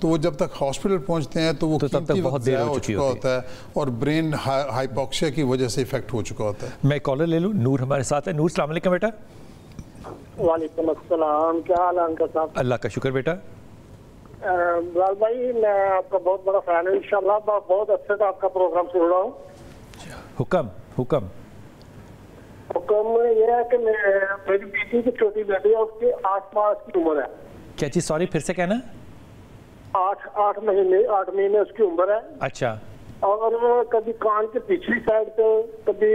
تو وہ جب تک ہاسپٹل پہنچتے ہیں تو وہ قیمتی وقت ضائع ہو چکا ہوتا ہے اور برین ہائپوکسیا کی وجہ سے افیکٹ ہو چکا ہوتا ہے. میں کالر لے لوں. نور ہمارے ساتھ ہے. نور السلام علیکم بیٹا. وعلیکم السلام. کیا حال ہے انکل صاحب؟ اللہ کا شکر بیٹا. بلال بھائی میں آپ کا بہت بڑا فین ہوں. انشاءاللہ بہت اچھے سے آپ کا پروگرام سن رہا ہوں. حکم یہ ہے کہ میری بیٹی کی چھوٹی بیٹی ہے, اس کی 8 ماہ کی عمر ہے. کیا چیز؟ سوری پھر سے کہنا. 8 مہینے اس کی عمر ہے. اچھا. اور کبھی کان کے پچھلی سائڈ پہ, کبھی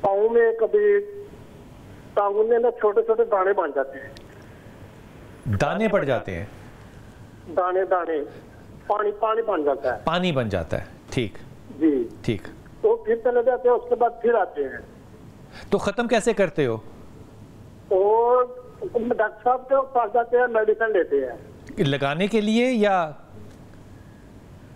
پاؤں میں, کبھی ٹانگوں میں چھوٹے چھوٹے دانے بن جاتے ہیں. دانے پڑ جاتے ہیں؟ دانے پانی بن جاتا ہے. پانی بن جاتا ہے. ٹھیک جی ٹھیک. تو پھر چلے جاتے ہیں, اس کے بعد پھر آتے ہیں. تو ختم کیسے کرتے ہو؟ اور ڈاکٹر صاحب کے پاس جاتے ہیں, میڈیسن لیتے ہیں. لگانے کے لیے یا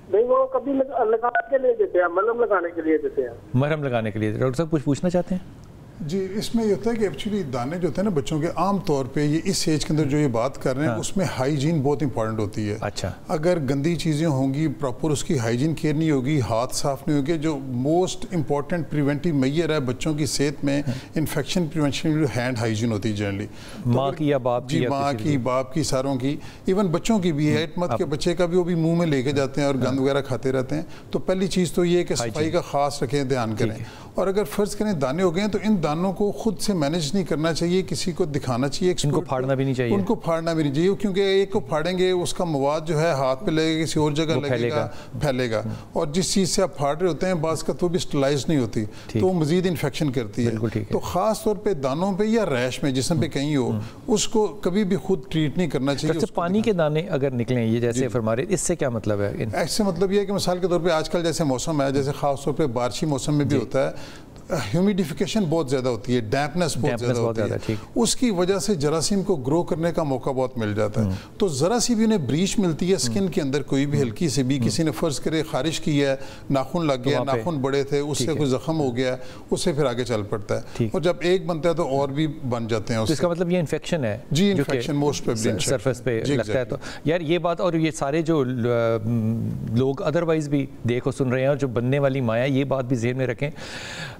نہیں؟ وہ کبھی لگانے کے لیے دیتے ہیں, مرہم لگانے کے لیے دیتے ہیں. مرہم لگانے کے لیے. ڈاکٹر صاحب کچھ پوچھنا چاہتے ہیں؟ جی اس میں یہ ہوتا ہے کہ ایکچولی دانے جو ہوتے ہیں نا بچوں کے, عام طور پہ یہ اس ایج کے اندر جو یہ بات کر رہے ہیں اس میں ہائیجین بہت امپورٹنٹ ہوتی ہے. اچھا. اگر گندی چیزیں ہوں گی, پراپر اس کی ہائیجین کیئر نہیں ہوگی, ہاتھ صاف نہیں ہوگی, جو موسٹ امپورٹنٹ پریونٹیو میئر ہے بچوں کی صحت میں انفیکشن پریونشن جو ہینڈ ہائیجین ہوتی ہے جنرلی. ماں کی یا باپ کی؟ جی ماں کی, باپ کی, ساروں کی, ایون بچوں کی بھی ہے. مت کہ بچے کا بھی وہ بھی منہ میں لے کے جاتے ہیں اور گند وغیرہ کھاتے رہتے ہیں. تو پہلی چیز تو یہ ہے کہ صفائی کا خاص رکھیں, دھیان کریں. اور اگر فرض کریں دانے ہو گئے ہیں تو ان دانوں کو خود سے مینیج نہیں کرنا چاہیے, کسی کو دکھانا چاہیے. ان کو پھاڑنا بھی نہیں چاہیے. ان کو پھاڑنا بھی نہیں چاہیے, کیونکہ ایک کو پھاڑیں گے اس کا مواد جو ہے ہاتھ پہ لگے گا, کسی اور جگہ لگے گا, پھیلے گا. اور جس چیز سے آپ پھاڑ رہے ہوتے ہیں بعض کا تو بھی اسٹرلائز نہیں ہوتی, تو وہ مزید انفیکشن کرتی ہے. تو خاص طور پہ دانوں پہ یا ریش میں جسم پہ کہیں ہو, اس کو کبھی بھی خود ٹریٹ نہیں کرنا چاہیے. پانی کے دانے اگر نکلیں یہ جیسے فرما رہے, اس سے کیا مطلب ہے؟ ایسے مطلب یہ ہے کہ مثال کے طور پہ آج کل جیسے موسم ہے, جیسے خاص طور پہ بارشی موسم میں بھی ہوتا ہے, ہیومیڈیفیکیشن بہت زیادہ ہوتی ہے, ڈیمپنس بہت زیادہ ہوتی ہے. اس کی وجہ سے جراثیم کو گرو کرنے کا موقع بہت مل جاتا ہے. تو ذرا سی بھی انہیں بریچ ملتی ہے اسکن کے اندر, کوئی بھی ہلکی سے بھی, کسی نے فرض کرے خارش کی ہے, ناخن لگ گیا, ناخن بڑے تھے, اس سے کوئی زخم ہو گیا, اس سے پھر آگے چل پڑتا ہے. اور جب ایک بنتا ہے تو اور بھی بن جاتے ہیں. اس کا مطلب یہ انفیکشن ہے. جی انفیکشن موسٹ پروبیبلی سرفیس پہ لگتا ہے. تو یار یہ بات, اور یہ سارے جو لوگ ادروائز بھی دیکھو سن رہے ہیں اور جو بننے والی مایا, یہ بات بھی ذہن میں رکھیں.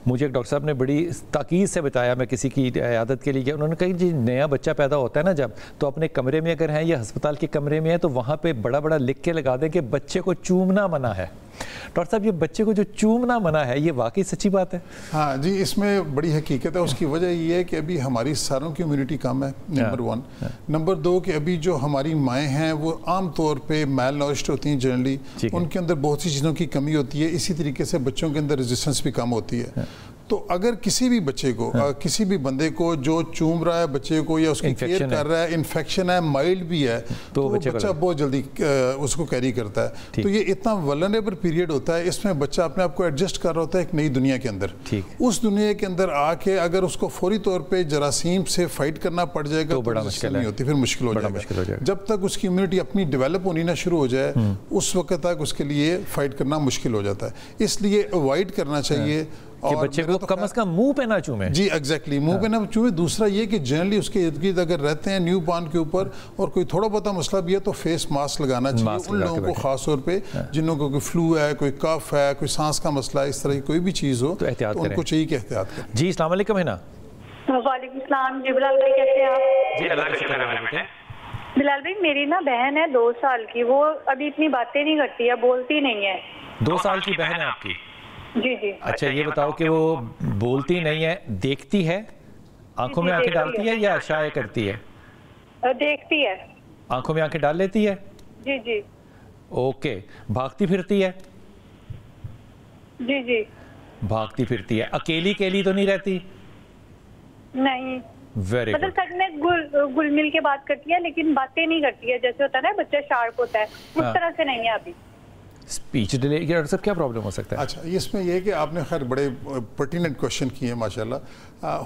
مجھے ایک ڈاکٹر صاحب نے بڑی تاکید سے بتایا, میں کسی کی عیادت کے لیے گیا, انہوں نے کہا جی نیا بچہ پیدا ہوتا ہے نا جب, تو اپنے کمرے میں اگر ہیں یا ہسپتال کے کمرے میں ہیں تو وہاں پہ بڑا بڑا لکھ کے لگا دیں کہ بچے کو چومنا منع ہے. ڈاکٹر صاحب یہ بچے کو جو چومنا منع ہے, یہ واقعی سچی بات ہے؟ ہاں جی, اس میں بڑی حقیقت ہے. اس کی وجہ یہ ہے کہ ابھی ہماری ساروں کی امیونٹی کم ہے, نمبر 1. نمبر 2 کہ ابھی جو ہماری مائیں ہیں وہ عام طور پہ میل نورشڈ ہوتی ہیں جنرلی, ان کے اندر بہت سی چیزوں کی کمی ہوتی ہے. اسی طریقے سے بچوں کے اندر ریزسٹنس بھی کم ہوتی ہے. تو اگر کسی بھی بچے کو, کسی بھی بندے کو جو چوم رہا ہے بچے کو یا اس کی کیئر کر رہا ہے, انفیکشن ہے, مائلڈ بھی ہے, تو بچہ بہت جلدی اس کو کیری کرتا ہے. تو یہ اتنا ولنریبل پیریڈ ہوتا ہے, اس میں بچہ اپنے آپ کو ایڈجسٹ کر رہا ہوتا ہے ایک نئی دنیا کے اندر. اس دنیا کے اندر آ کے اگر اس کو فوری طور پہ جراثیم سے فائٹ کرنا پڑ جائے گا تو بڑا مشکل نہیں ہوتی, پھر مشکل ہو جائے گا. جب تک اس کی امیونٹی اپنی ڈیولپ ہونی نہ شروع ہو جائے اس وقت تک اس کے لیے فائٹ کرنا مشکل ہو جاتا ہے. اس لیے اوائڈ کرنا چاہیے کہ بچے کو کم از کم منہ پہ نہ چومیں. جی ایگزیکٹلی, منہ پہ نہ چومیں. دوسرا یہ کہ جنرلی اس کے ارد گرد اگر رہتے ہیں نیو بارن کے اوپر اور کوئی تھوڑا بہت مسئلہ بھی ہے تو فیس ماسک لگانا چاہیے ان لوگوں کو, خاص طور پہ جنہوں کو کوئی فلو ہے, کوئی کف ہے, کوئی سانس کا مسئلہ ہے, اس طرح کی کوئی بھی چیز ہو تو ان کو چاہیے کہ احتیاط کریں. جی السلام علیکم. ہے نا؟ وعلیکم السلام. جی بلال بھائی کیسے ہیں آپ؟ جی اللہ کا شکر ہے بیٹے. بلال بھائی میری نا بہن ہے 2 سال کی, وہ ابھی اتنی باتیں نہیں کرتی ہے, بولتی نہیں ہے. 2 سال کی بہن ہے آپ کی؟ جی جی. اچھا یہ بتاؤ کہ وہ بولتی نہیں ہے, دیکھتی ہے, آنکھوں میں آنکھیں ڈالتی ہے یا اشارے کرتی ہے؟ دیکھتی ہے. آنکھوں میں آنکھیں ڈال لیتی ہے؟ جی جی. اوکے. بھاگتی پھرتی ہے؟ جی جی. بھاگتی پھرتی ہے. اکیلی تو نہیں رہتی؟ نہیں. ویری مطلب سچ میں گل مل کے بات کرتی ہے لیکن باتیں نہیں کرتی ہے, جیسے ہوتا ہے نا بچہ شارپ ہوتا ہے اس طرح سے نہیں ہے ابھی. اسپیچ ڈیلے ڈاکٹر صاحب کیا پرابلم ہو سکتا ہے؟ اچھا اس میں یہ کہ آپ نے خیر بڑے پرٹیننٹ کوشچن کیے ہیں ماشاءاللہ.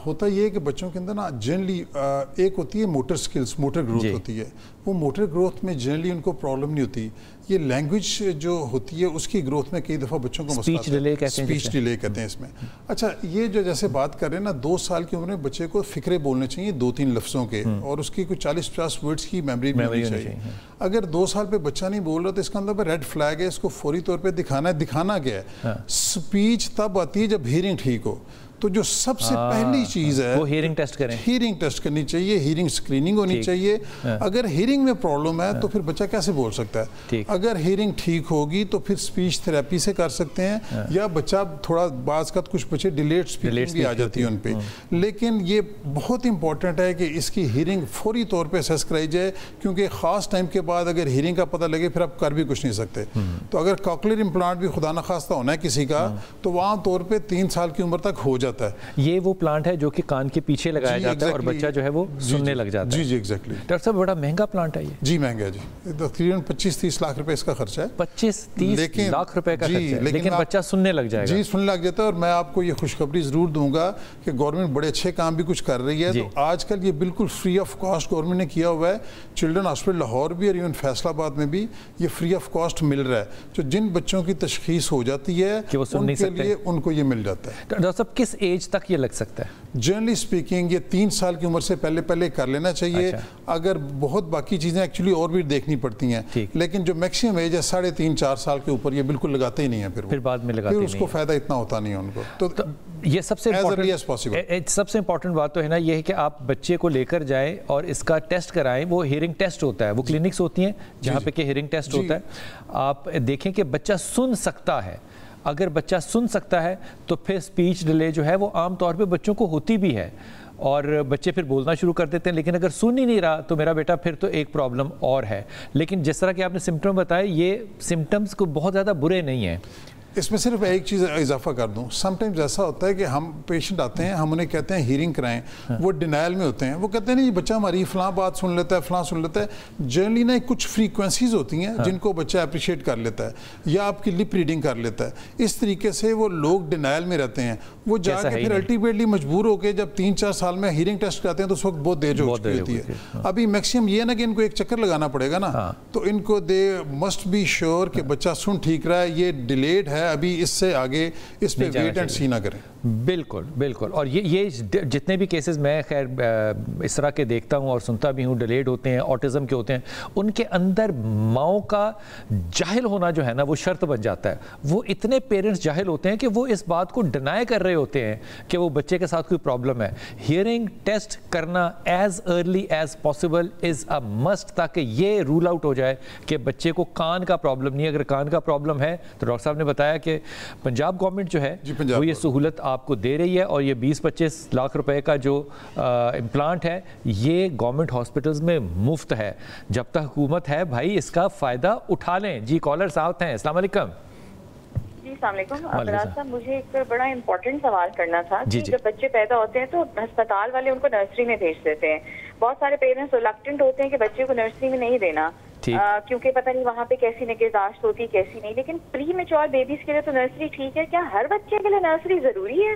ہوتا یہ ہے کہ بچوں کے اندر نا جنرلی ایک ہوتی ہے موٹر سکلز, موٹر گروتھ ہوتی ہے. وہ موٹر گروتھ میں جنرلی ان کو پرابلم نہیں ہوتی. یہ لینگویج جو ہوتی ہے اس کی گروتھ میں کئی دفعہ بچوں کو اسپیچ ڈیلے کہتے ہیں اس میں. اچھا یہ جو جیسے بات کر رہے ہیں نا 2 سال کی عمر میں بچے کو فکرے بولنے چاہیے 2-3 لفظوں کے, اور اس کی کوئی 40-50 ورڈز کی میموری بھی ہونی چاہیے. اگر 2 سال پہ بچہ نہیں بول رہا تو اس کا اندر ریڈ فلیگ ہے, اس کو فوری طور پہ دکھانا کیا ہے. اسپیچ تب آتی ہے جب ہیئرنگ ٹھیک ہو. تو جو سب سے پہلی چیز ہے وہ ہیئرنگ ٹیسٹ کریں, ہیئرنگ ٹیسٹ کرنی چاہیے, ہیئرنگ سکریننگ ہونی چاہیے. اگر ہیئرنگ میں پرابلم ہے تو پھر بچہ کیسے بول سکتا ہے؟ اگر ہیئرنگ ٹھیک ہوگی تو پھر اسپیچ تھراپی سے کر سکتے ہیں, یا بچہ تھوڑا بعض کا کچھ بچے ڈیلیڈ اسپیچ بھی آ جاتی ہے ان پہ. لیکن یہ بہت امپورٹنٹ ہے کہ اس کی ہیئرنگ فوری طور پہ اسیس کرائی جائے, کیونکہ خاص ٹائم کے بعد اگر ہیئرنگ کا پتہ لگے پھر آپ کر بھی کچھ نہیں سکتے. تو اگر کاکلیئر امپلانٹ بھی خدا نخواستہ ہونا ہے کسی کا تو وہ عام طور پہ 3 سال کی عمر تک ہو جاتا ہے. یہ وہ پلانٹ ہے جو کہ کان کے پیچھے لگایا جاتا ہے اور بچہ جو ہے وہ سننے لگ جاتا ہے. جی ایگزیکٹلی. ڈاکٹر صاحب بڑا مہنگا پلانٹ ہے یہ. جی مہنگا ہے جی, تقریباً 25-30 لاکھ روپے اس کا خرچہ ہے. 25-30 لاکھ روپے کا خرچہ ہے, لیکن بچہ سننے لگ جائے گا. جی سننے لگ جاتا ہے. اور میں آپ کو یہ خوشخبری ضرور دوں گا کہ گورنمنٹ بڑے اچھے کام بھی کچھ کر رہی ہے. تو آج کل یہ بالکل فری آف کاسٹ گورنمنٹ نے کیا ہوا ہے. چلڈرن ہاسپٹل لاہور بھی اور ایون فیصل آباد میں بھی یہ فری آف کاسٹ مل رہا ہے. جو جن بچوں کی تشخیص ہو جاتی ہے ان کے لیے ان کو یہ مل جاتا ہے. ڈاکٹر صاحب کس ایج تک یہ لگ سکتا ہے؟ جنرلی اسپیکنگ یہ 3 سال کی عمر سے پہلے کر لینا چاہیے. اگر بہت باقی چیزیں ایکچولی اور بھی دیکھنی پڑتی ہیں, لیکن جو میکسیمم ایج ہے 3.5-4 سال کے اوپر یہ بالکل لگاتے ہی نہیں ہیں. پھر بعد میں لگاتے نہیں, پھر اس کو فائدہ اتنا ہوتا نہیں ہے ان کو. تو یہ سب سے امپورٹنٹ بات تو ہے نا یہ ہے کہ آپ بچے کو لے کر جائیں اور اس کا ٹیسٹ کرائیں. وہ ہیئرنگ ٹیسٹ ہوتا ہے, وہ کلینکس ہوتی ہیں جہاں پہ کہ ہیئرنگ ٹیسٹ ہوتا ہے. آپ دیکھیں کہ بچہ سن سکتا ہے. اگر بچہ سن سکتا ہے تو پھر اسپیچ ڈیلے جو ہے وہ عام طور پہ بچوں کو ہوتی بھی ہے اور بچے پھر بولنا شروع کر دیتے ہیں. لیکن اگر سن ہی نہیں رہا تو میرا بیٹا پھر تو ایک پرابلم اور ہے. لیکن جس طرح کہ آپ نے سمٹم بتائے یہ سمٹمز کو بہت زیادہ برے نہیں ہیں. اس میں صرف ایک چیز اضافہ کر دوں. سم ٹائمز ایسا ہوتا ہے کہ ہم پیشنٹ آتے ہیں, ہم انہیں کہتے ہیں ہیئرنگ کرائیں, وہ ڈینائل میں ہوتے ہیں. وہ کہتے ہیں نہیں بچہ ہماری فلاں بات سن لیتا ہے, فلاں سن لیتا ہے. جنرلی نا کچھ فریکوینسیز ہوتی ہیں جن کو بچہ اپریشیٹ کر لیتا ہے یا آپ کی لپ ریڈنگ کر لیتا ہے. اس طریقے سے وہ لوگ ڈینائل میں رہتے ہیں. وہ جا کے پھر الٹیمیٹلی مجبور ہو کے جب 3-4 سال میں ہیئرنگ ٹیسٹ کرتے ہیں تو اس وقت بہت دیر ہو چکی ہوتی ہے. ابھی میکسیمم یہ ہے نا کہ ان کو ایک چکر لگانا پڑے گا نا, تو ان کو دے مسٹ بی شیور کہ بچہ سن ٹھیک رہا ہے, یہ ڈیلیڈ ہے, ابھی اس سے آگے اس پہ ویٹ اینڈ سی نہ کریں. بالکل. اور یہ جتنے بھی کیسز میں خیر اس طرح کے دیکھتا ہوں اور سنتا بھی ہوں, ڈیلیڈ ہوتے ہیں, آٹزم کے ہوتے ہیں, ان کے اندر ماؤں کا جاہل ہونا جو ہے نا وہ شرط بن جاتا ہے. وہ اتنے پیرنٹس جاہل ہوتے ہیں کہ وہ اس بات کو ڈینائی کر رہے ہوتے ہیں کہ وہ بچے کے ساتھ کوئی پرابلم ہے. ہیئرنگ ٹیسٹ کرنا as early as possible is a must, تاکہ یہ رول آؤٹ ہو جائے کہ بچے کو کان کا پرابلم نہیں. اگر کان کا پرابلم ہے تو ڈاکٹر صاحب نے بتایا کہ پنجاب گورنمنٹ جو ہے وہ یہ سہولت آپ کو دے رہی ہے, اور یہ 20-25 لاکھ روپے کا جو امپلانٹ ہے یہ گورنمنٹ ہاسپٹلز میں مفت ہے. جب تک حکومت ہے بھائی اس کا فائدہ اٹھا لیں. جی کالر صاحب ہیں, السلام علیکم. جی السلام علیکم. ابراز صاحب مجھے ایک بڑا امپورٹنٹ سوال کرنا تھا کہ جب بچے پیدا ہوتے ہیں تو ہسپتال والے ان کو نرسری میں بھیج دیتے ہیں. بہت سارے پیرنٹس ریلکٹنٹ ہوتے ہیں کہ بچے کو نرسری میں نہیں دینا کیونکہ پتہ نہیں وہاں پہ کیسی نگہداشت ہوتی کیسی نہیں. لیکن پری میچور بیبیز کے لیے تو نرسری ٹھیک ہے, کیا ہر بچے کے لیے نرسری ضروری ہے؟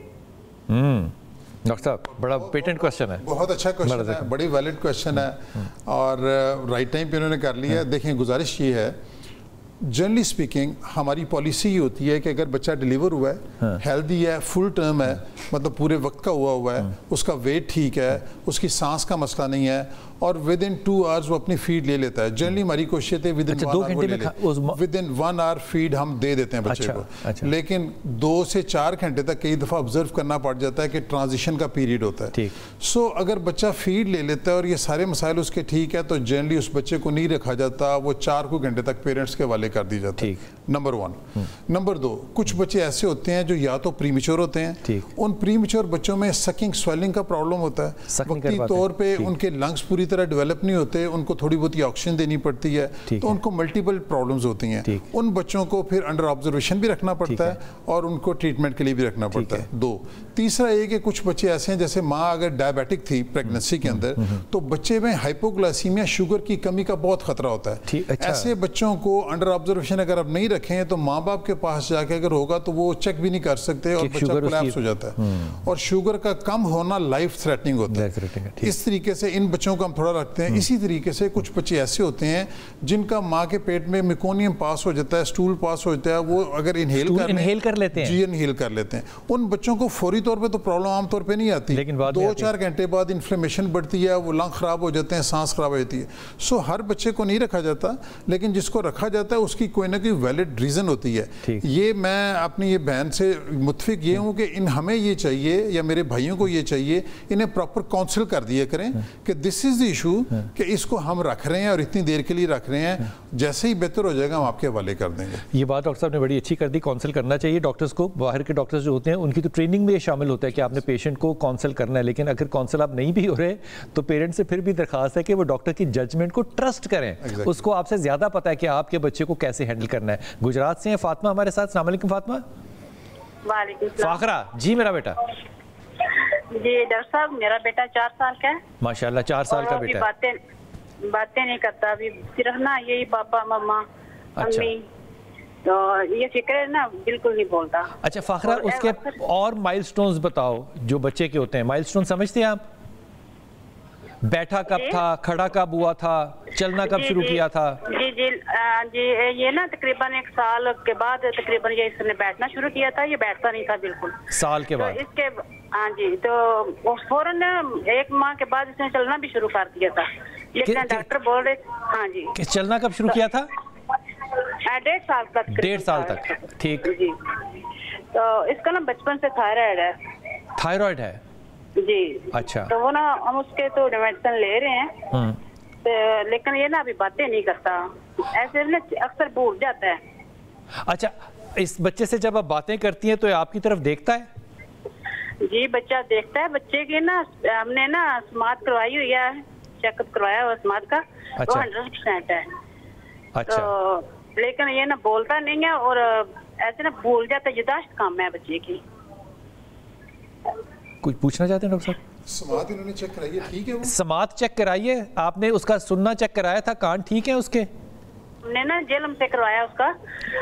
ڈاکٹر صاحب بڑا پیٹنٹ کوشچن ہے. بہت اچھا کوشچن ہے, بڑی ویلڈ کوشچن ہے اور رائٹ ٹائم پہ انہوں نے کر لیا ہے. دیکھیں گزارش یہ ہے, جنرلی اسپیکنگ ہماری پالیسی یہ ہوتی ہے کہ اگر بچہ ڈیلیور ہوا ہے, ہیلدی ہے, فل ٹرم ہے, مطلب پورے وقت کا ہوا ہے, اس کا ویٹ ٹھیک ہے, اس کی سانس کا مسئلہ نہیں ہے, اور ود ان 2 آورز وہ اپنی فیڈ لے لیتا ہے. جنرلی ہماری کوشش ہے ود ان 1 آور فیڈ ہم دے دیتے ہیں بچے کو. لیکن 2 سے 4 گھنٹے تک کئی دفعہ آبزرو کرنا پڑ جاتا ہے کہ ٹرانزیشن کا پیریڈ ہوتا ہے. سو اگر بچہ فیڈ لے لیتا ہے اور یہ سارے مسائل اس کے ٹھیک ہے تو جنرلی اس بچے کو نہیں رکھا جاتا, وہ 4 گھنٹے تک پیرنٹس کے حوالے کر دی جاتی ہے. نمبر 1. نمبر 2, کچھ بچے ایسے ہوتے ہیں جو یا تو پری میچور ہوتے ہیں. ان پری میچور بچوں میں سکنگ سویلنگ کا پرابلم ہوتا ہے, وقتی طور پہ ان کے لنگس پوری طرح ڈیولپ نہیں ہوتے, ان کو تھوڑی بہت آکسیجن دینی پڑتی ہے, تو ان کو ملٹیپل پرابلمز ہوتی ہیں. ان بچوں کو پھر انڈر آبزرویشن بھی رکھنا پڑتا ہے اور ان کو ٹریٹمنٹ کے لیے بھی رکھنا پڑتا ہے. 2. تیسرا یہ کہ کچھ بچے ایسے ہیں جیسے ماں اگر ڈائبیٹک تھی پریگننسی کے اندر تو بچے میں ہائپوگلائسیمیا شوگر کی کمی کا بہت خطرہ ہوتا ہے. ایسے بچوں کو انڈر آبزرویشن اگر آپ نہیں رکھیں تو ماں باپ کے پاس جا کے اگر ہوگا تو وہ چیک بھی نہیں کر سکتے اور بچہ کولیپس ہو جاتا ہے. اور شوگر کا کم ہونا لائف تھریٹنگ ہوتا ہے. اس طریقے سے ان بچوں کو ہم تھوڑا رکھتے ہیں. اسی طریقے سے کچھ بچے ایسے ہوتے ہیں جن کا ماں کے پیٹ میں میکونیم پاس ہو جاتا ہے, اسٹول پاس ہو جاتا ہے, وہ اگر انہیل کر لیتے ہیں, جی انہیل کر لیتے ہیں. ان بچوں کو فوری طور پہ تو پرابلم عام طور پہ نہیں آتی, لیکن 2-4 گھنٹے بعد انفلیمیشن بڑھتی ہے, وہ لنگ خراب ہو جاتے ہیں, سانس خراب ہو جاتی ہے. سو ہر بچے کو نہیں رکھا جاتا, لیکن جس کو رکھا جاتا ہے اس کی کوئی نہ کوئی ویلڈ ریزن ہوتی ہے. یہ میں اپنی یہ بہن سے متفق یہ ہوں کہ ہمیں یہ چاہیے یا میرے بھائیوں کو یہ چاہیے انہیں پراپر کاؤنسل کر دیا کریں کہ دس از دی ایشو, کہ اس کو ہم رکھ رہے ہیں اور اتنی دیر کے لیے رکھ رہے ہیں, جیسے ہی بہتر ہو جائے گا ہم آپ کے حوالے کر دیں گے. یہ بات ڈاکٹر صاحب نے بڑی اچھی کر دی, کاؤنسل کرنا چاہیے ڈاکٹرز کو. باہر کے ڈاکٹرز جو ہوتے ہیں ان کی تو ٹریننگ میں یہ شامل ہوتا ہے کہ آپ نے پیشنٹ کو کاؤنسل کرنا ہے, لیکن اگر کاؤنسل آپ نہیں بھی ہو رہے تو پیرنٹ سے پھر بھی درخواست ہے کہ وہ ڈاکٹر کی ججمنٹ کو ٹرسٹ کریں. اس کو آپ سے زیادہ پتہ ہے کہ آپ کے بچے کو کیسے ہینڈل کرنا ہے. گجرات سے ہیں فاطمہ ہمارے ساتھ. السلام علیکم فاطمہ. وعلیکم السلام. فاخرہ جی میرا بیٹا. جی ڈاکٹر صاحب میرا بیٹا 4 سال کا ہے. ماشاءاللہ 4 سال کا بیٹا ہے. باتیں نہیں کرتا ابھی, صرف نا یہی پاپا مما امی, تو یہ فکر ہے نا, بالکل نہیں بولتا. اچھا فاخرہ اس کے اور مائل سٹونز بتاؤ جو بچے کے ہوتے ہیں. مائل سٹون سمجھتے ہیں آپ؟ بیٹھا کب تھا, کھڑا کب ہوا تھا, چلنا کب شروع کیا تھا؟ جی یہ نا تقریباً 1 سال کے بعد تقریباً یہ اس نے بیٹھنا شروع کیا تھا. یہ بیٹھتا نہیں تھا بالکل. سال کے بعد؟ اس کے ہاں جی, تو فوراً 1 ماہ کے بعد اس نے چلنا بھی شروع کر دیا تھا, لیکن ڈاکٹر بول رہے ہاں جی. چلنا کب شروع کیا تھا؟ 1.5 سال تک. 1.5 سال تک, ٹھیک. جی تو اس کا نا بچپن سے تھائرائڈ ہے. تھائرائڈ ہے جی. اچھا. تو وہ نا ہم اس کے تو میڈیسن لے رہے ہیں, لیکن یہ نا ابھی باتیں نہیں کرتا, ایسے نا اکثر بھول جاتا ہے. اچھا اس بچے سے جب آپ باتیں کرتی ہیں تو آپ کی طرف دیکھتا ہے؟ جی بچہ دیکھتا ہے. بچے کی نا ہم نے نا سماعت کروائی ہوئی ہے, چیک اپ کروایا ہوا سماعت کا, وہ 100% ہے. اچھا. لیکن یہ نا بولتا نہیں ہے اور ایسے نا بھول جاتا ہے. یاداشت کم ہے بچے کی. کچھ پوچھنا چاہتے ہیں ڈاکٹر صاحب؟ سماعت انہوں نے چیک کرائی ہے, ٹھیک ہے. وہ سماعت چیک کرائی ہے آپ نے, اس کا سننا چیک کرایا تھا, کان ٹھیک ہے اس کے؟ ہم نے نا جیلم سے کروایا اس کا,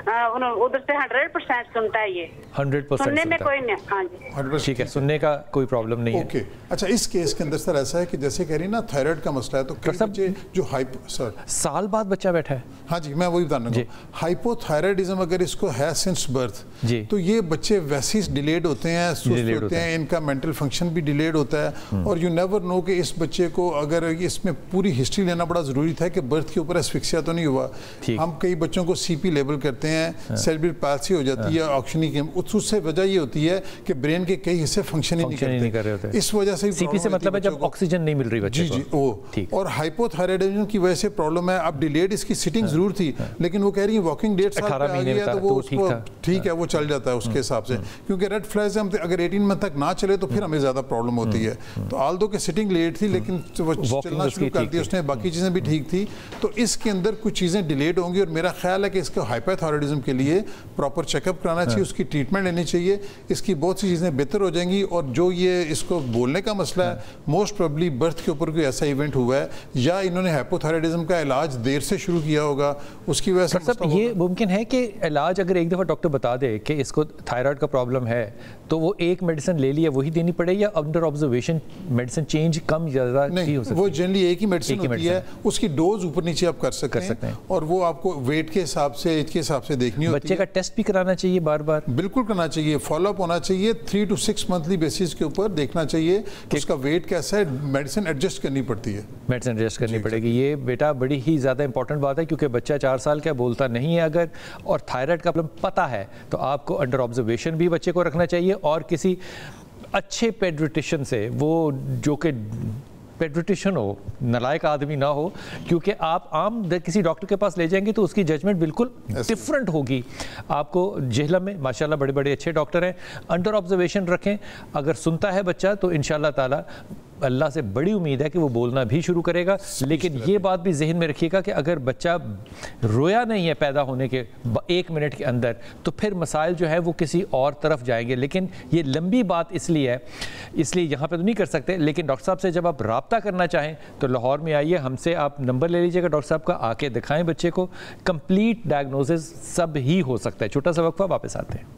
ادھر سے 100% سنتا ہے. یہ 100% سننے میں کوئی نہیں. ہاں جی ٹھیک ہے, سننے کا کوئی پرابلم نہیں ہے. اوکے. اچھا اس کیس کے اندر سر ایسا ہے کہ جیسے کہہ رہی نا تھائرائڈ کا مسئلہ ہے, تو بچے جو سال بعد بچہ بیٹھا ہے. ہاں جی میں وہی بتانا چاہوں, ہائپو تھائرائڈزم اگر اس کو ہے سنس برتھ, تو یہ بچے ویسے ہی ڈیلیڈ ہوتے ہیں, سست ہوتے ہیں, ان کا مینٹل فنکشن بھی ڈیلیڈ ہوتا ہے. اور یو نیور نو کہ اس بچے کو اگر اس میں پوری ہسٹری لینا بڑا ضروری تھا کہ برتھ کے اوپر ایسفکسیا تو نہیں ہوا. ہم کئی بچوں کو سی پی لیبل کرتے ہیں, سیریبرل پالسی ہو جاتی ہے, آکسیجن کی, اس سے وجہ یہ ہوتی ہے کہ برین کے کئی حصے فنکشن ہی نہیں کر رہے ہوتے. اس وجہ سے سی پی سے مطلب ہے جب آکسیجن نہیں مل رہی بچے کو. جی وہ, اور ہائپو تھائرائڈزم کی وجہ سے پرابلم ہے. اب ڈیلیڈ اس کی سٹنگ ضرور تھی, لیکن وہ کہہ رہی ہیں واکنگ ڈیٹ سال پہ آ گئی ہے تو وہ اس کو ٹھیک ہے, وہ چل جاتا ہے اس کے حساب سے. کیونکہ ریڈ فلیگز ہم اگر 18 منتھ تک نہ چلے تو پھر ہمیں زیادہ پرابلم ہوتی ہے. تو آل دو کہ سٹنگ لیٹ تھی لیکن وہ چلنا شروع کر دیا اس نے, باقی چیزیں بھی ٹھیک تھی. تو اس کے اندر کچھ چیزیں ڈیلیڈ ہوں گی, اور میرا خیال ہے کہ اس کو ہائپر تھائرائڈزم کے لیے پراپر چیک اپ کرانا چاہیے, اس کی ٹریٹمنٹ لینی چاہیے, اس کی بہت سی چیزیں بہتر ہو جائیں گی. اور جو یہ اس کو بولنے کا مسئلہ ہے, موسٹ پروبلی برتھ کے اوپر کوئی ایسا ایونٹ ہوا ہے, یا انہوں نے ہائپوتھائرائڈزم کا علاج دیر سے شروع کیا ہوگا, اس کی وجہ سے. یہ ممکن ہے کہ علاج اگر ایک دفعہ ڈاکٹر بتا دے کہ اس کو تھائرائڈ کا پرابلم ہے, تو وہ ایک میڈیسن لے لیا وہی دینی پڑے, یا انڈر آبزرویشن میڈیسن چینج کم زیادہ نہیں ہو سکتی؟ وہ جنرلی ایک ہی میڈیسن ہوتی ہے, اس کی ڈوز اوپر نیچے آپ کر سکتے ہیں, اور وہ آپ کو ویٹ کے حساب سے, ایج کے حساب سے دیکھنی ہوتی ہے. بچے کا ٹیسٹ بھی کرانا چاہیے بار بار؟ بالکل کرنا چاہیے, فالو اپ ہونا چاہیے, 3 to 6 منتھلی بیسس کے اوپر دیکھنا چاہیے کہ اس کا ویٹ کیسا ہے. میڈیسن ایڈجسٹ کرنی پڑتی ہے, میڈیسن ایڈجسٹ کرنی پڑے گی. یہ بیٹا بڑی ہی زیادہ امپورٹنٹ بات ہے, کیونکہ بچہ 4 سال کا بولتا نہیں ہے اگر, اور تھائرائڈ کا پرابلم پتہ ہے, تو آپ کو انڈر آبزرویشن بھی بچے کو رکھنا چاہیے, اور کسی اچھے پیڈیٹریشین سے, وہ جو کہ پیڈیٹریشین ہو, نالائق آدمی نہ ہو, کیونکہ آپ عام کسی ڈاکٹر کے پاس لے جائیں گے تو اس کی ججمنٹ بالکل ڈفرنٹ ہوگی. آپ کو جہلم میں ماشاءاللہ بڑے بڑے اچھے ڈاکٹر ہیں, انڈر آبزرویشن رکھیں. اگر سنتا ہے بچہ تو انشاءاللہ تعالیٰ اللہ سے بڑی امید ہے کہ وہ بولنا بھی شروع کرے گا. لیکن یہ بات بھی ذہن میں رکھیے گا کہ اگر بچہ رویا نہیں ہے پیدا ہونے کے 1 منٹ کے اندر, تو پھر مسائل جو ہے وہ کسی اور طرف جائیں گے. لیکن یہ لمبی بات اس لیے ہے, اس لیے یہاں پہ تو نہیں کر سکتے, لیکن ڈاکٹر صاحب سے جب آپ رابطہ کرنا چاہیں تو لاہور میں آئیے, ہم سے آپ نمبر لے لیجیے گا ڈاکٹر صاحب کا, آ کے دکھائیں بچے کو, کمپلیٹ ڈائگنوسس سب ہی ہو سکتا ہے. چھوٹا سا وقفہ, واپس آتے ہیں.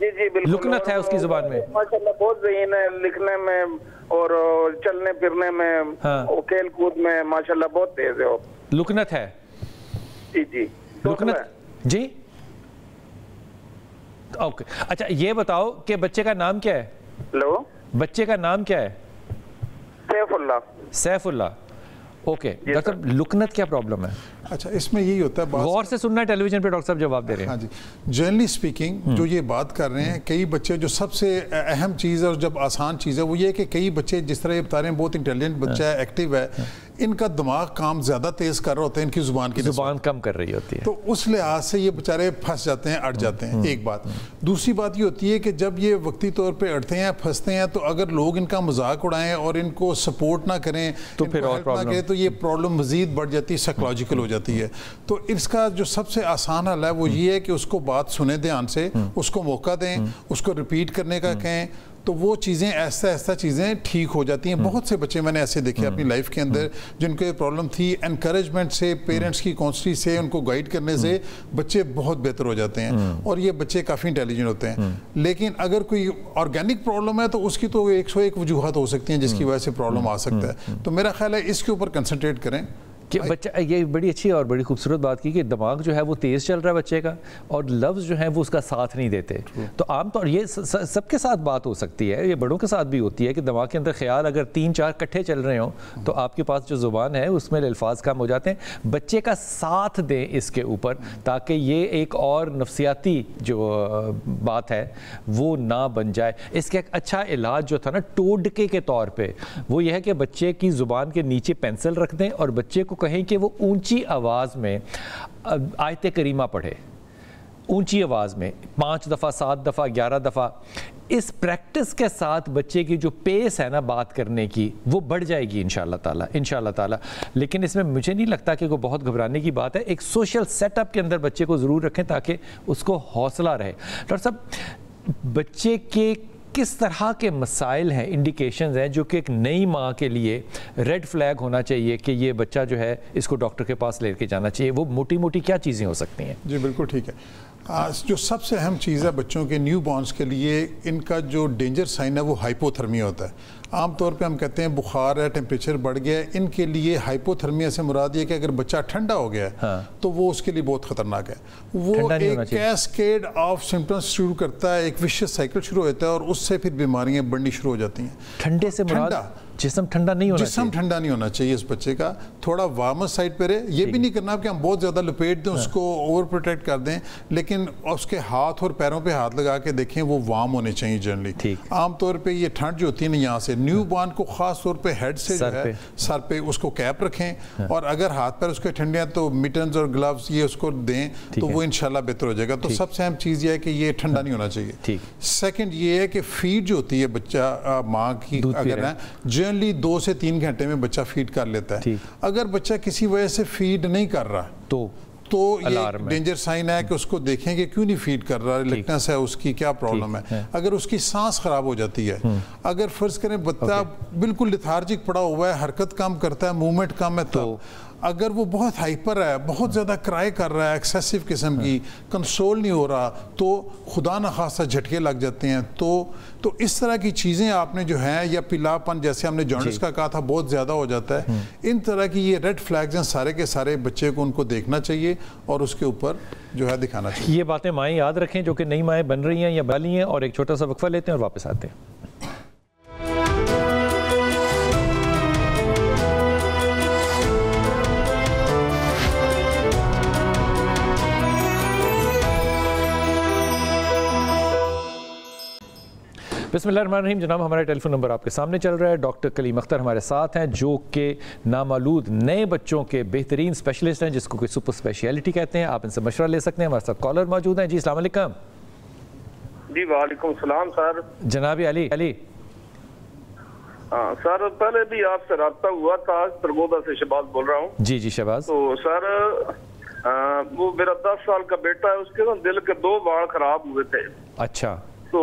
جی جی بالکل. لکنت ہے اس کی زبان میں ماشاءاللہ بہت ذہین ہے لکھنے میں اور چلنے پھرنے میں, کھیل کود میں ماشاءاللہ بہت تیز ہے. لکنت ہے. جی جی لکنت جی اوکے. اچھا یہ بتاؤ کہ بچے کا نام کیا ہے؟ ہلو, بچے کا نام کیا ہے؟ سیف اللہ. سیف اللہ. اوکے ڈاکٹر صاحب لکنت کیا پرابلم ہے؟ اچھا اس میں یہی ہوتا ہے, غور سے سننا ہے ٹیلی ویژن پہ ڈاکٹر صاحب جواب دے رہے ہیں. ہاں جی, جنرلی اسپیکنگ جو یہ بات کر رہے ہیں, کئی بچے جو سب سے اہم چیز ہے اور جب آسان چیز ہے وہ یہ ہے کہ کئی بچے جس طرح یہ بتا رہے ہیں بہت انٹیلیجنٹ بچہ ہے, ایکٹیو ہے, ان کا دماغ کام زیادہ تیز کر رہا ہوتا ہے, ان کی زبان کم کر رہی ہوتی ہے, تو اس لحاظ سے یہ بےچارے پھنس جاتے ہیں, اڑ جاتے ہیں. ایک بات. دوسری بات یہ ہوتی ہے کہ جب یہ وقتی طور پہ اڑتے ہیں پھنستے ہیں تو اگر لوگ ان کا مذاق اڑائیں اور ان کو سپورٹ نہ کریں تو پھر اور پرابلم, تو یہ پرابلم مزید بڑھ جاتی ہے, سائیکولوجیکل ہو جاتی ہے. تو اس کا جو سب سے آسان حل ہے وہ یہ ہے کہ اس کو بات سنیں دھیان سے, اس کو موقع دیں, اس کو ریپیٹ کرنے کا کہیں, تو وہ چیزیں ایسا ایسا چیزیں ٹھیک ہو جاتی ہیں. بہت سے بچے میں نے ایسے دیکھے اپنی لائف کے اندر جن کو یہ پرابلم تھی, انکریجمنٹ سے, پیرنٹس کی کونسلنگ سے, ان کو گائیڈ کرنے سے بچے بہت بہتر ہو جاتے ہیں, اور یہ بچے کافی انٹیلیجنٹ ہوتے ہیں. لیکن اگر کوئی آرگینک پرابلم ہے تو اس کی تو 101 وجوہات ہو سکتی ہیں جس کی وجہ سے پرابلم آ سکتا ہے. تو میرا خیال ہے اس کے اوپر کنسنٹریٹ کریں کہ بچہ, یہ بڑی اچھی اور بڑی خوبصورت بات کی کہ دماغ جو ہے وہ تیز چل رہا ہے بچے کا, اور لفظ جو ہیں وہ اس کا ساتھ نہیں دیتے. تو عام طور یہ سب کے ساتھ بات ہو سکتی ہے, یہ بڑوں کے ساتھ بھی ہوتی ہے کہ دماغ کے اندر خیال اگر 3-4 کٹھے چل رہے ہوں تو آپ کے پاس جو زبان ہے اس میں الفاظ کم ہو جاتے ہیں. بچے کا ساتھ دیں اس کے اوپر تاکہ یہ ایک اور نفسیاتی جو بات ہے وہ نہ بن جائے. اس کا ایک اچھا علاج جو تھا نا ٹوٹکے کے طور پہ, وہ یہ ہے کہ بچے کی زبان کے نیچے پینسل رکھ دیں اور بچے کو کہیں کہ وہ اونچی آواز میں آیت کریمہ پڑھے, اونچی آواز میں 5 دفعہ 7 دفعہ 11 دفعہ. اس پریکٹس کے ساتھ بچے کی جو پیس ہے نا بات کرنے کی وہ بڑھ جائے گی انشاءاللہ تعالی. لیکن اس میں مجھے نہیں لگتا کہ کوئی بہت گھبرانے کی بات ہے. ایک سوشل سیٹ اپ کے اندر بچے کو ضرور رکھیں تاکہ اس کو حوصلہ رہے. ڈاکٹر صاحب بچے کے کس طرح کے مسائل ہیں, انڈیکیشنز ہیں جو کہ ایک نئی ماں کے لیے ریڈ فلیگ ہونا چاہیے کہ یہ بچہ جو ہے اس کو ڈاکٹر کے پاس لے کے جانا چاہیے؟ وہ موٹی موٹی کیا چیزیں ہو سکتی ہیں؟ جی بالکل ٹھیک ہے. جو سب سے اہم چیز ہے بچوں کے نیو بورنس کے لیے, ان کا جو ڈینجر سائن ہے وہ ہائپوتھرمیا ہوتا ہے. عام طور پہ ہم کہتے ہیں بخار ہے, ٹیمپریچر بڑھ گیا ہے. ان کے لیے ہائپوتھرمیا سے مراد یہ کہ اگر بچہ ٹھنڈا ہو گیا ہے تو وہ اس کے لیے بہت خطرناک ہے. وہ ایک کیسکیڈ آف سمپٹمز شروع کرتا ہے, ایک وشیس سائیکل شروع ہوتا ہے اور اس سے پھر بیماریاں بڑھنی شروع ہو جاتی ہیں. ٹھنڈے سے مراد جسم ٹھنڈا نہیں ہونا چاہیے. جسم ٹھنڈا نہیں ہونا چاہیے اس بچے کا, تھوڑا وارمس سائڈ پہ رہے. یہ بھی نہیں کرنا کہ ہم بہت زیادہ لپیٹ دیں اس کو, اوور پروٹیکٹ کر دیں, لیکن اس کے ہاتھ اور پیروں پہ ہاتھ لگا کے دیکھیں وہ وارم ہونے چاہیے جنرلی. عام طور پہ یہ ٹھنڈ جو ہوتی ہے نا یہاں سے, نیو بورن کو خاص طور پہ ہیڈ سے جو ہے سر پہ اس کو کیپ رکھیں, اور اگر ہاتھ پیر اس کے ٹھنڈے ہیں تو میٹنز اور گلوز یہ اس کو دیں تو وہ انشاءاللہ بہتر ہو جائے گا. تو سب سے اہم چیز یہ ہے کہ یہ ٹھنڈا نہیں ہونا چاہیے. سیکنڈ یہ ہے کہ فیڈ جو ہوتی ہے بچہ ماں کی اگر ہے جنرلی 2 سے 3 گھنٹے میں بچہ فیڈ کر لیتا ہے. اگر بچہ کسی وجہ سے فیڈ نہیں کر رہا تو یہ ڈینجر سائن ہے کہ اس کو دیکھیں کہ کیوں نہیں فیڈ کر رہا, لیکنس ہے اس کی, کیا پرابلم ہے. اگر اس کی سانس خراب ہو جاتی ہے, اگر فرض کریں بچہ بالکل لیتھارجک پڑا ہوا ہے, حرکت کم کرتا ہے, موومنٹ کم ہے, تو اگر وہ بہت ہائپر ہے, بہت زیادہ کرائے کر رہا ہے, ایکسیسو قسم کی, کنسول نہیں ہو رہا, تو خدا نخواستہ جھٹکے لگ جاتے ہیں. تو اس طرح کی چیزیں آپ نے جو ہیں, یا پلاپن جیسے ہم نے جانڈس کا کہا تھا بہت زیادہ ہو جاتا ہے, ان طرح کی یہ ریڈ فلیگز ہیں سارے کے سارے بچے کو ان کو دیکھنا چاہیے اور اس کے اوپر جو ہے دکھانا چاہیے. یہ باتیں مائیں یاد رکھیں جو کہ نئی مائیں بن رہی ہیں یا بالی ہیں, اور ایک چھوٹا سا وقفہ لیتے ہیں اور واپس آتے ہیں. بسم اللہ الرحمن الرحیم. جناب ہمارا ٹیلی فون نمبر آپ کے سامنے چل رہا ہے. ڈاکٹر کلیم اختر ہمارے ساتھ ہیں جو کہ نامولود نئے بچوں کے بہترین اسپیشلسٹ ہیں, جس کو کوئی سپر اسپیشلٹی کہتے ہیں. آپ ان سے مشورہ لے سکتے ہیں. ہمارے ساتھ کالر موجود ہیں. جی السلام علیکم. جی وعلیکم السلام سر. جناب علی. سر پہلے بھی آپ سے رابطہ ہوا تھا, سرگودا سے شہباز بول رہا ہوں. جی شہباز. تو سر وہ میرا 10 سال کا بیٹا ہے, اس کے نا دل کے 2 بال خراب ہوئے تھے. اچھا. تو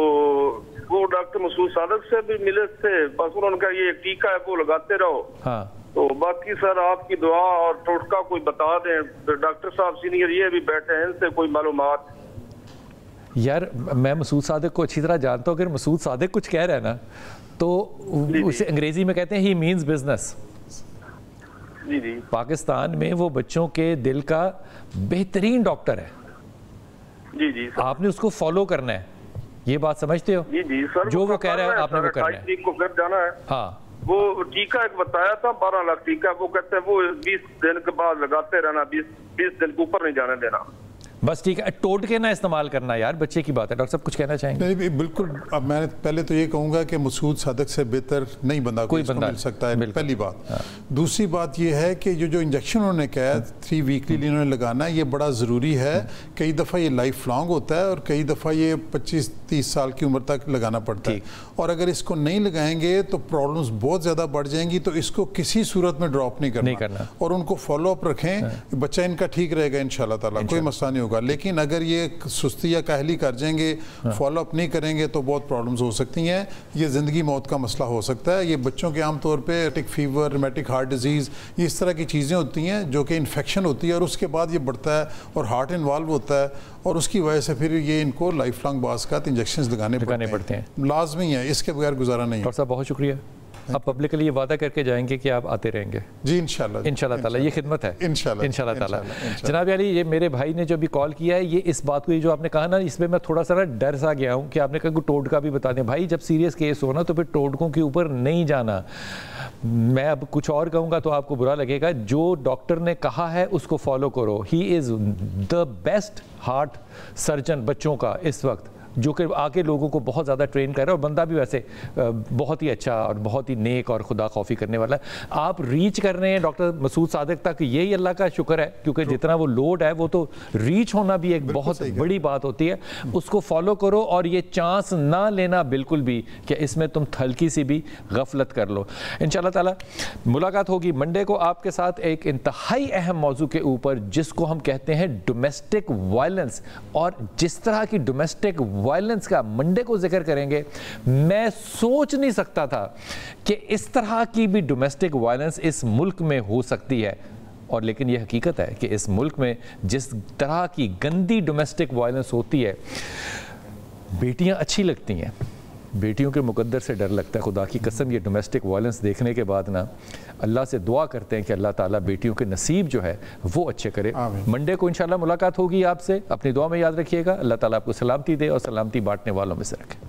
وہ ڈاکٹر مسعود صادق سے بھی ملے تھے, بس انہوں نے کہا یہ ٹیکہ ہے وہ لگاتے رہو. تو باقی سر آپ کی دعا اور ٹوٹکا کوئی بتا دیں. ڈاکٹر صاحب سینئر یہ بھی بیٹھے ہیں, ان سے کوئی معلومات. یار میں مسعود صادق کو اچھی طرح جانتا ہوں، اگر مسعود صادق کچھ کہہ رہا ہے نا تو اسے انگریزی میں کہتے ہیں ہی مینز بزنس. پاکستان میں وہ بچوں کے دل کا بہترین ڈاکٹر ہے. آپ نے اس کو فالو کرنا ہے، یہ بات سمجھتے ہو؟ جو وہ کہہ رہا ہے آپ نے وہ کرنا ہے. ہاں وہ ٹیکہ ایک بتایا تھا 12 لاکھ ٹیکہ، وہ کہتے ہیں وہ 20 دن کے بعد لگاتے رہنا، 20 دن کے اوپر نہیں جانے دینا. بس ٹھیک ہے، ٹوٹ کے نہ استعمال کرنا یار، بچے کی بات ہے. ڈاکٹر صاحب کچھ کہنا چاہیں گے؟ نہیں بالکل. اب میں پہلے تو یہ کہوں گا کہ مسعود صادق سے بہتر نہیں بندہ کوئی مل سکتا ہے، پہلی بات. دوسری بات یہ ہے کہ جو انجیکشن انہوں نے کہا 3 ویکلی انہوں نے لگانا ہے، یہ بڑا ضروری ہے. کئی دفعہ یہ لائف لانگ ہوتا ہے اور کئی دفعہ یہ 25-30 سال کی عمر تک لگانا پڑتا ہے، اور اگر اس کو نہیں لگائیں گے تو پرابلمز بہت زیادہ بڑھ جائیں گی. تو اس کو کسی صورت میں ڈراپ نہیں کرنا اور ان کو فالو اپ رکھیں. بچہ ان کا ٹھیک رہے گا انشاءاللہ تعالیٰ، کوئی مسئلہ نہیں ہوگا. لیکن اگر یہ سستی یا کاہلی کر جائیں گے، فالو اپ نہیں کریں گے تو بہت پرابلمز ہو سکتی ہیں. یہ زندگی موت کا مسئلہ ہو سکتا ہے. یہ بچوں کے عام طور پہ ایٹک فیور، ریمیٹک ہارٹ ڈیزیز، یہ اس طرح کی چیزیں ہوتی ہیں جو کہ انفیکشن ہوتی ہے اور اس کے بعد یہ بڑھتا ہے اور ہارٹ انوالو ہوتا ہے، اور اس کی وجہ سے پھر یہ ان کو لائف لانگ بعض کا انجیکشنز لگانے پڑتے ہیں. لازمی ہے، اس کے بغیر گزارا نہیں ہے. ڈاکٹر صاحب بہت شکریہ. آپ پبلکلی یہ وعدہ کر کے جائیں گے کہ آپ آتے رہیں گے؟ جی انشاءاللہ تعالیٰ، یہ خدمت ہے انشاءاللہ تعالیٰ. جناب علی، یہ میرے بھائی نے جو ابھی کال کیا ہے، یہ اس بات کو، یہ جو آپ نے کہا نا، اس میں میں تھوڑا سا ڈر سا گیا ہوں کہ آپ نے کہا کہ ٹوٹکا بھی بتا دیں. بھائی جب سیریس کیس ہونا تو پھر ٹوٹکوں کے اوپر نہیں جانا. میں اب کچھ اور کہوں گا تو آپ کو برا لگے گا. جو ڈاکٹر نے کہا ہے اس کو فالو کرو. ہی از دا بیسٹ ہارٹ سرجن بچوں کا اس وقت، جو کہ آگے لوگوں کو بہت زیادہ ٹرین کر رہا ہے، اور بندہ بھی ویسے بہت ہی اچھا اور بہت ہی نیک اور خدا خوفی کرنے والا ہے. آپ ریچ کر رہے ہیں ڈاکٹر مسعود صادق تک، یہی اللہ کا شکر ہے، کیونکہ جتنا وہ لوڈ ہے وہ تو ریچ ہونا بھی ایک بہت بڑی بات ہوتی ہے. اس کو فالو کرو اور یہ چانس نہ لینا بالکل بھی کہ اس میں تم ہلکی سی بھی غفلت کر لو. انشاءاللہ تعالیٰ ملاقات ہوگی منڈے کو آپ کے ساتھ ایک انتہائی اہم موضوع کے اوپر، جس کو ہم کہتے ہیں ڈومیسٹک وائلنس. اور جس طرح کی ڈومیسٹک وائلنس کا منڈے کو ذکر کریں گے، میں سوچ نہیں سکتا تھا کہ اس طرح کی بھی ڈومیسٹک وائلنس اس ملک میں ہو سکتی ہے. اور لیکن یہ حقیقت ہے کہ اس ملک میں جس طرح کی گندی ڈومیسٹک وائلنس ہوتی ہے، بیٹیاں اچھی لگتی ہیں، بیٹیوں کے مقدر سے ڈر لگتا ہے. خدا کی قسم یہ ڈومیسٹک وائلنس دیکھنے کے بعد نا اللہ سے دعا کرتے ہیں کہ اللہ تعالیٰ بیٹیوں کے نصیب جو ہے وہ اچھے کرے. منڈے کو انشاءاللہ ملاقات ہوگی آپ سے. اپنی دعا میں یاد رکھیے گا. اللہ تعالیٰ آپ کو سلامتی دے اور سلامتی بانٹنے والوں میں سے رکھے.